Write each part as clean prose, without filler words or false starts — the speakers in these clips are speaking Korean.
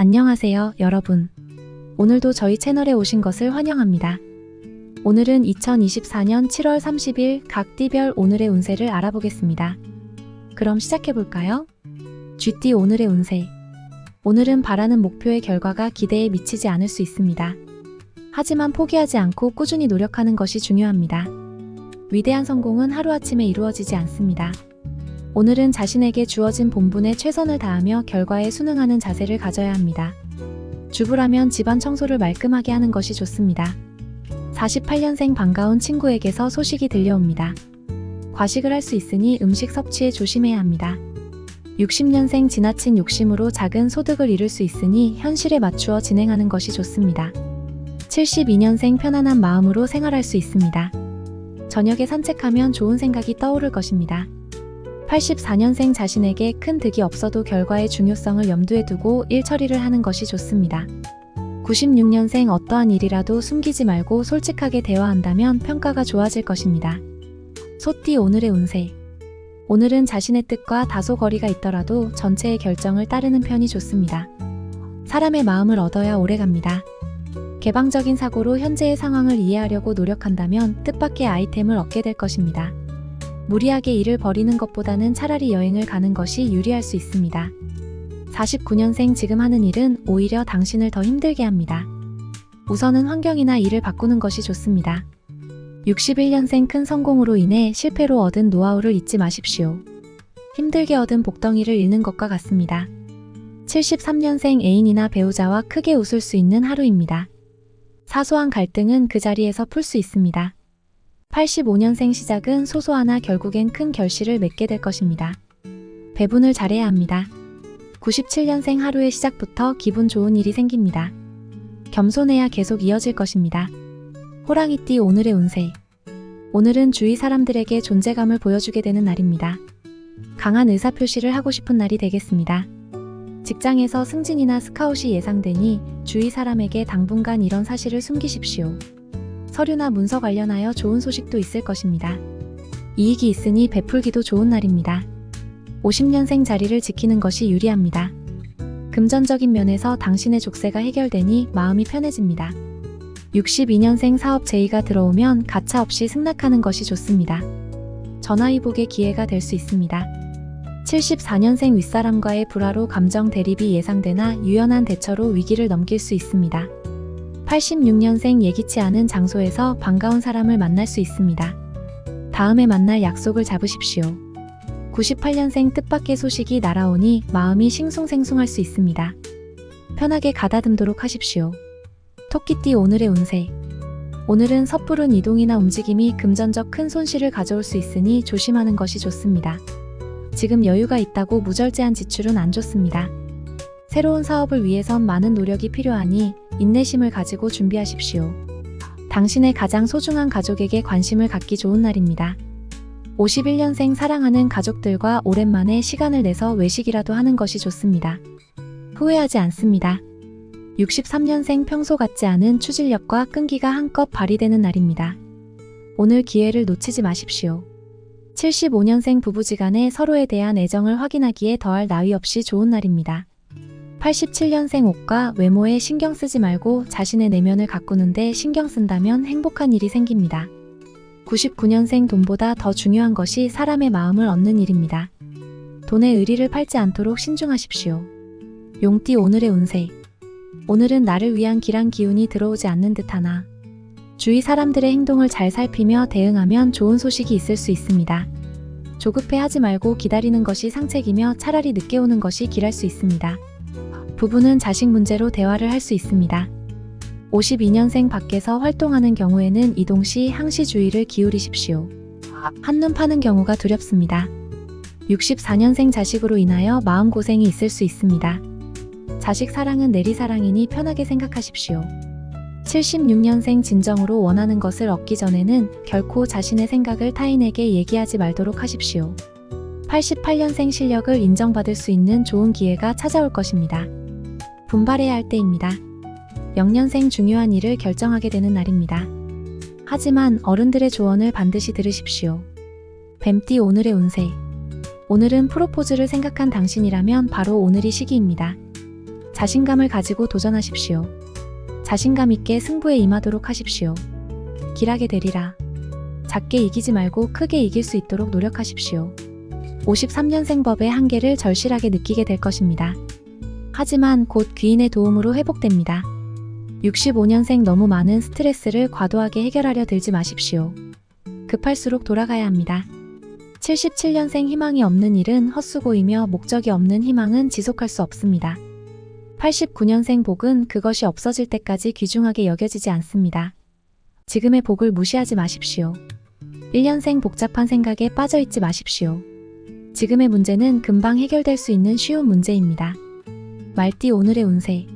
안녕하세요, 여러분. 오늘도 저희 채널에 오신 것을 환영합니다. 오늘은 2024년 7월 30일 각 띠별 오늘의 운세를 알아보겠습니다. 그럼 시작해볼까요? 쥐띠 오늘의 운세. 오늘은 바라는 목표의 결과가 기대에 미치지 않을 수 있습니다. 하지만 포기하지 않고 꾸준히 노력하는 것이 중요합니다. 위대한 성공은 하루아침에 이루어지지 않습니다. 오늘은 자신에게 주어진 본분에 최선을 다하며 결과에 순응하는 자세를 가져야 합니다. 주부라면 집안 청소를 말끔하게 하는 것이 좋습니다. 48년생 반가운 친구에게서 소식이 들려옵니다. 과식을 할 수 있으니 음식 섭취에 조심해야 합니다. 60년생 지나친 욕심으로 작은 소득을 이룰 수 있으니 현실에 맞추어 진행하는 것이 좋습니다. 72년생 편안한 마음으로 생활할 수 있습니다. 저녁에 산책하면 좋은 생각이 떠오를 것입니다. 84년생 자신에게 큰 득이 없어도 결과의 중요성을 염두에 두고 일 처리를 하는 것이 좋습니다. 96년생 어떠한 일이라도 숨기지 말고 솔직하게 대화한다면 평가가 좋아질 것입니다. 소띠 오늘의 운세. 오늘은 자신의 뜻과 다소 거리가 있더라도 전체의 결정을 따르는 편이 좋습니다. 사람의 마음을 얻어야 오래갑니다. 개방적인 사고로 현재의 상황을 이해하려고 노력한다면 뜻밖의 아이템을 얻게 될 것입니다. 무리하게 일을 벌이는 것보다는 차라리 여행을 가는 것이 유리할 수 있습니다. 49년생 지금 하는 일은 오히려 당신을 더 힘들게 합니다. 우선은 환경이나 일을 바꾸는 것이 좋습니다. 61년생 큰 성공으로 인해 실패로 얻은 노하우를 잊지 마십시오. 힘들게 얻은 복덩이를 잃는 것과 같습니다. 73년생 애인이나 배우자와 크게 웃을 수 있는 하루입니다. 사소한 갈등은 그 자리에서 풀 수 있습니다. 85년생 시작은 소소하나 결국엔 큰 결실을 맺게 될 것입니다. 배분을 잘해야 합니다. 97년생 하루의 시작부터 기분 좋은 일이 생깁니다. 겸손해야 계속 이어질 것입니다. 호랑이띠 오늘의 운세. 오늘은 주위 사람들에게 존재감을 보여주게 되는 날입니다. 강한 의사표시를 하고 싶은 날이 되겠습니다. 직장에서 승진이나 스카웃이 예상되니 주위 사람에게 당분간 이런 사실을 숨기십시오. 서류나 문서 관련하여 좋은 소식도 있을 것입니다. 이익이 있으니 베풀기도 좋은 날입니다. 50년생 자리를 지키는 것이 유리합니다. 금전적인 면에서 당신의 족쇄가 해결되니 마음이 편해집니다. 62년생 사업 제의가 들어오면 가차없이 승낙하는 것이 좋습니다. 전화위복의 기회가 될 수 있습니다. 74년생 윗사람과의 불화로 감정 대립이 예상되나 유연한 대처로 위기를 넘길 수 있습니다. 86년생 예기치 않은 장소에서 반가운 사람을 만날 수 있습니다. 다음에 만날 약속을 잡으십시오. 98년생 뜻밖의 소식이 날아오니 마음이 싱숭생숭할 수 있습니다. 편하게 가다듬도록 하십시오. 토끼띠 오늘의 운세. 오늘은 섣부른 이동이나 움직임이 금전적 큰 손실을 가져올 수 있으니 조심하는 것이 좋습니다. 지금 여유가 있다고 무절제한 지출은 안 좋습니다. 새로운 사업을 위해선 많은 노력이 필요하니 인내심을 가지고 준비하십시오. 당신의 가장 소중한 가족에게 관심을 갖기 좋은 날입니다. 51년생 사랑하는 가족들과 오랜만에 시간을 내서 외식이라도 하는 것이 좋습니다. 후회하지 않습니다. 63년생 평소 같지 않은 추진력과 끈기가 한껏 발휘되는 날입니다. 오늘 기회를 놓치지 마십시오. 75년생 부부지간에 서로에 대한 애정을 확인하기에 더할 나위 없이 좋은 날입니다. 87년생 옷과 외모에 신경 쓰지 말고 자신의 내면을 가꾸는데 신경 쓴다면 행복한 일이 생깁니다. 99년생 돈보다 더 중요한 것이 사람의 마음을 얻는 일입니다. 돈의 의리를 팔지 않도록 신중하십시오. 용띠 오늘의 운세. 오늘은 나를 위한 길한 기운이 들어오지 않는 듯하나 주위 사람들의 행동을 잘 살피며 대응하면 좋은 소식이 있을 수 있습니다. 조급해하지 말고 기다리는 것이 상책이며 차라리 늦게 오는 것이 길할 수 있습니다. 부부는 자식 문제로 대화를 할 수 있습니다. 52년생 밖에서 활동하는 경우에는 이동 시 항시 주의를 기울이십시오. 한눈 파는 경우가 두렵습니다. 64년생 자식으로 인하여 마음고생이 있을 수 있습니다. 자식 사랑은 내리사랑이니 편하게 생각하십시오. 76년생 진정으로 원하는 것을 얻기 전에는 결코 자신의 생각을 타인에게 얘기하지 말도록 하십시오. 88년생 실력을 인정받을 수 있는 좋은 기회가 찾아올 것입니다. 분발해야 할 때입니다. 0년생 중요한 일을 결정하게 되는 날입니다. 하지만 어른들의 조언을 반드시 들으십시오. 뱀띠 오늘의 운세. 오늘은 프로포즈를 생각한 당신이라면 바로 오늘이 시기입니다. 자신감을 가지고 도전하십시오. 자신감 있게 승부에 임하도록 하십시오. 길하게 되리라. 작게 이기지 말고 크게 이길 수 있도록 노력하십시오. 53년생 법의 한계를 절실하게 느끼게 될 것입니다. 하지만 곧 귀인의 도움으로 회복됩니다. 65년생 너무 많은 스트레스를 과도하게 해결하려 들지 마십시오. 급할수록 돌아가야 합니다. 77년생 희망이 없는 일은 헛수고이며 목적이 없는 희망은 지속할 수 없습니다. 89년생 복은 그것이 없어질 때까지 귀중하게 여겨지지 않습니다. 지금의 복을 무시하지 마십시오. 1년생 복잡한 생각에 빠져있지 마십시오. 지금의 문제는 금방 해결될 수 있는 쉬운 문제입니다. 말띠 오늘의 운세.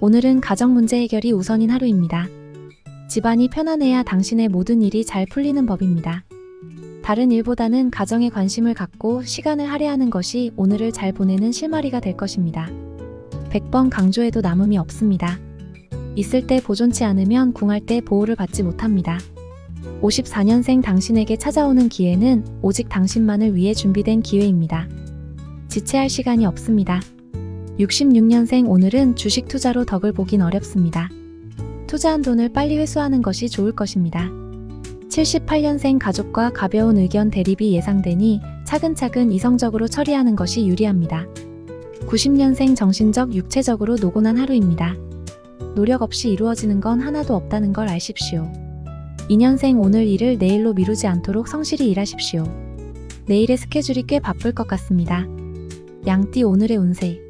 오늘은 가정 문제 해결이 우선인 하루입니다. 집안이 편안해야 당신의 모든 일이 잘 풀리는 법입니다. 다른 일보다는 가정에 관심을 갖고 시간을 할애하는 것이 오늘을 잘 보내는 실마리가 될 것입니다. 100번 강조해도 남음이 없습니다. 있을 때 보존치 않으면 궁할 때 보호를 받지 못합니다. 54년생 당신에게 찾아오는 기회는 오직 당신만을 위해 준비된 기회입니다. 지체할 시간이 없습니다. 66년생 오늘은 주식 투자로 덕을 보긴 어렵습니다. 투자한 돈을 빨리 회수하는 것이 좋을 것입니다. 78년생 가족과 가벼운 의견 대립이 예상되니 차근차근 이성적으로 처리하는 것이 유리합니다. 90년생 정신적, 육체적으로 노곤한 하루입니다. 노력 없이 이루어지는 건 하나도 없다는 걸 아십시오. 2년생 오늘 일을 내일로 미루지 않도록 성실히 일하십시오. 내일의 스케줄이 꽤 바쁠 것 같습니다. 양띠 오늘의 운세.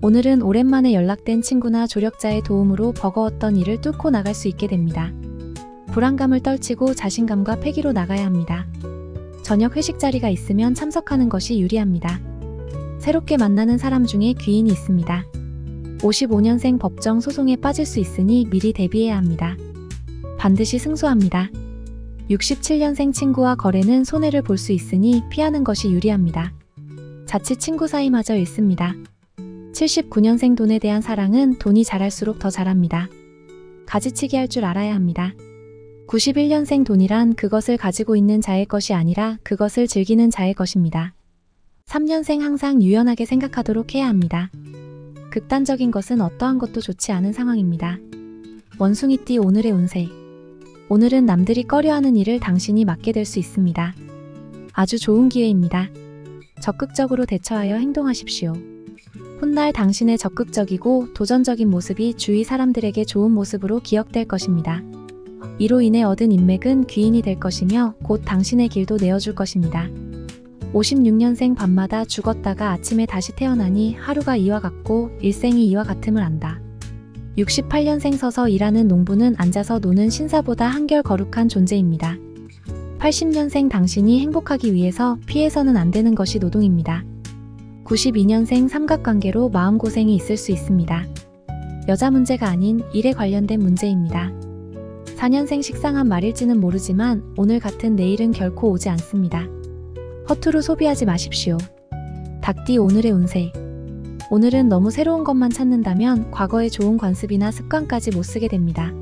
오늘은 오랜만에 연락된 친구나 조력자의 도움으로 버거웠던 일을 뚫고 나갈 수 있게 됩니다. 불안감을 떨치고 자신감과 패기로 나가야 합니다. 저녁 회식 자리가 있으면 참석하는 것이 유리합니다. 새롭게 만나는 사람 중에 귀인이 있습니다. 55년생 법정 소송에 빠질 수 있으니 미리 대비해야 합니다. 반드시 승소합니다. 67년생 친구와 거래는 손해를 볼 수 있으니 피하는 것이 유리합니다. 자칫 친구 사이마저 잃습니다. 79년생 돈에 대한 사랑은 돈이 자랄수록 더 자랍니다. 가지치기 할 줄 알아야 합니다. 91년생 돈이란 그것을 가지고 있는 자의 것이 아니라 그것을 즐기는 자의 것입니다. 3년생 항상 유연하게 생각하도록 해야 합니다. 극단적인 것은 어떠한 것도 좋지 않은 상황입니다. 원숭이띠 오늘의 운세. 오늘은 남들이 꺼려하는 일을 당신이 맡게 될 수 있습니다. 아주 좋은 기회입니다. 적극적으로 대처하여 행동하십시오. 훗날 당신의 적극적이고 도전적인 모습이 주위 사람들에게 좋은 모습으로 기억될 것입니다. 이로 인해 얻은 인맥은 귀인이 될 것이며 곧 당신의 길도 내어줄 것입니다. 56년생 밤마다 죽었다가 아침에 다시 태어나니 하루가 이와 같고 일생이 이와 같음을 안다. 68년생 서서 일하는 농부는 앉아서 노는 신사보다 한결 거룩한 존재입니다. 80년생 당신이 행복하기 위해서 피해서는 안 되는 것이 노동입니다. 92년생 삼각관계로 마음고생이 있을 수 있습니다. 여자 문제가 아닌 일에 관련된 문제입니다. 4년생 식상한 말일지는 모르지만 오늘 같은 내일은 결코 오지 않습니다. 허투루 소비하지 마십시오. 닭띠 오늘의 운세. 오늘은 너무 새로운 것만 찾는다면 과거의 좋은 관습이나 습관까지 못 쓰게 됩니다.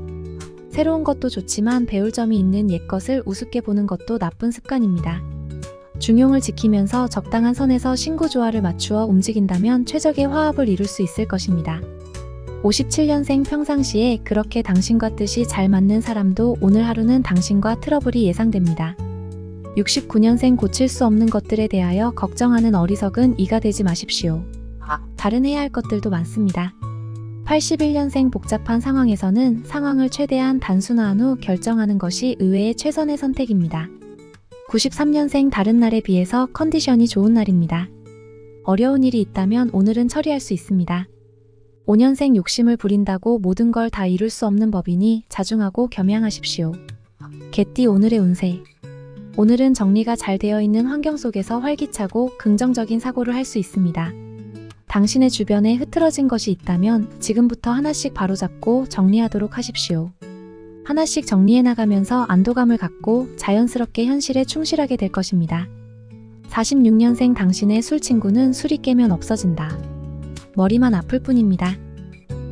새로운 것도 좋지만 배울 점이 있는 옛것을 우습게 보는 것도 나쁜 습관입니다. 중용을 지키면서 적당한 선에서 신구조화를 맞추어 움직인다면 최적의 화합을 이룰 수 있을 것입니다. 57년생 평상시에 그렇게 당신과 뜻이 잘 맞는 사람도 오늘 하루는 당신과 트러블이 예상됩니다. 69년생 고칠 수 없는 것들에 대하여 걱정하는 어리석은 이가 되지 마십시오. 다른 해야 할 것들도 많습니다. 81년생 복잡한 상황에서는 상황을 최대한 단순화한 후 결정하는 것이 의외의 최선의 선택입니다. 93년생 다른 날에 비해서 컨디션이 좋은 날입니다. 어려운 일이 있다면 오늘은 처리할 수 있습니다. 5년생 욕심을 부린다고 모든 걸 다 이룰 수 없는 법이니 자중하고 겸양하십시오. 개띠 오늘의 운세. 오늘은 정리가 잘 되어 있는 환경 속에서 활기차고 긍정적인 사고를 할 수 있습니다. 당신의 주변에 흐트러진 것이 있다면 지금부터 하나씩 바로잡고 정리하도록 하십시오. 하나씩 정리해 나가면서 안도감을 갖고 자연스럽게 현실에 충실하게 될 것입니다. 46년생 당신의 술 친구는 술이 깨면 없어진다. 머리만 아플 뿐입니다.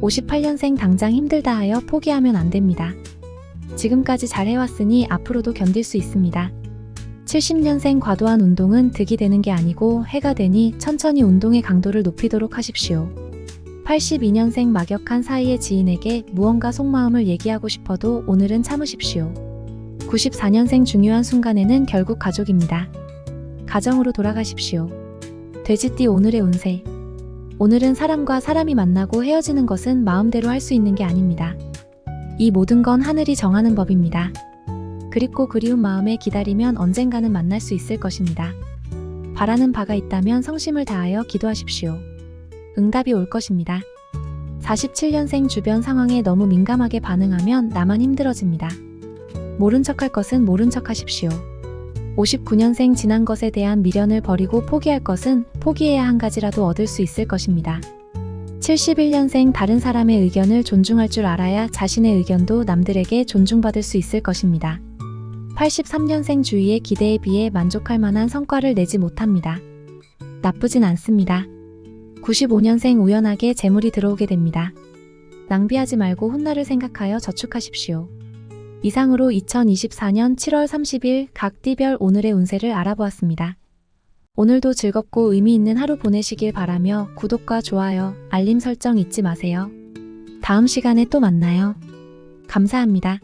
58년생 당장 힘들다 하여 포기하면 안 됩니다. 지금까지 잘 해왔으니 앞으로도 견딜 수 있습니다. 70년생 과도한 운동은 득이 되는 게 아니고 해가 되니 천천히 운동의 강도를 높이도록 하십시오. 82년생 막역한 사이의 지인에게 무언가 속마음을 얘기하고 싶어도 오늘은 참으십시오. 94년생 중요한 순간에는 결국 가족입니다. 가정으로 돌아가십시오. 돼지띠 오늘의 운세. 오늘은 사람과 사람이 만나고 헤어지는 것은 마음대로 할 수 있는 게 아닙니다. 이 모든 건 하늘이 정하는 법입니다. 그립고 그리운 마음에 기다리면 언젠가는 만날 수 있을 것입니다. 바라는 바가 있다면 성심을 다하여 기도하십시오. 응답이 올 것입니다. 47년생 주변 상황에 너무 민감하게 반응하면 나만 힘들어집니다. 모른 척할 것은 모른 척 하십시오. 59년생 지난 것에 대한 미련을 버리고 포기할 것은 포기해야 한 가지라도 얻을 수 있을 것입니다. 71년생 다른 사람의 의견을 존중할 줄 알아야 자신의 의견도 남들에게 존중받을 수 있을 것입니다. 83년생 주위의 기대에 비해 만족할 만한 성과를 내지 못합니다. 나쁘진 않습니다. 95년생 우연하게 재물이 들어오게 됩니다. 낭비하지 말고 훗날을 생각하여 저축하십시오. 이상으로 2024년 7월 30일 각 띠별 오늘의 운세를 알아보았습니다. 오늘도 즐겁고 의미 있는 하루 보내시길 바라며 구독과 좋아요, 알림 설정 잊지 마세요. 다음 시간에 또 만나요. 감사합니다.